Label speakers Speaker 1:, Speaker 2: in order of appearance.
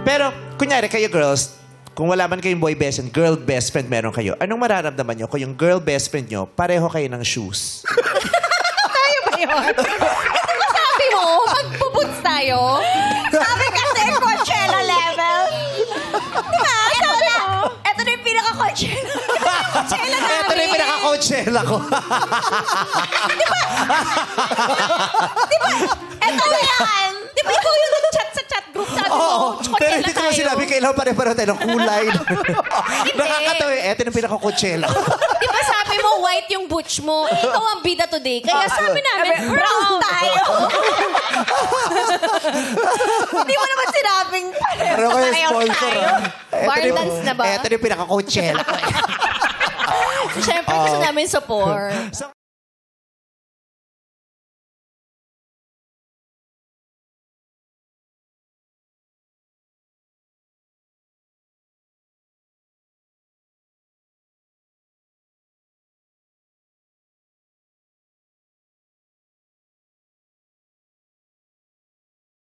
Speaker 1: Pero, kunyari kayo girls, kung wala man kayong boy best friend, girl best friend meron kayo, anong mararamdaman nyo kung yung girl best friend nyo, pareho kayo ng shoes?
Speaker 2: Tayo ba yun? Ito sabi mo, magpuputs tayo. Sabi kasi, Coachella level. Diba? Ito na yung pinaka-Coachella. Coachella namin.
Speaker 1: Ito na yung pinaka-Coachella ko.
Speaker 2: Ito na yan. Di ba ikaw yung nag-chat sa chat group? Sabi mo,
Speaker 1: Pero
Speaker 2: Coachella
Speaker 1: hindi ko
Speaker 2: tayo.
Speaker 1: sinabi, kailangan pare-pareho tayo ng kulay. Nakakatawa eh. Ito na yung pinaka-Coachella ko.
Speaker 2: Di ba sabi mo, white yung butch mo? Ikaw ang bida today. Kaya sabi namin, brown tayo. Hindi mo naman sinabing
Speaker 1: Pero kayo sponsor.
Speaker 2: Bar dance na ba?
Speaker 1: Ito na yung pinaka-Coachella ko.
Speaker 2: Siyempre, gusto namin support.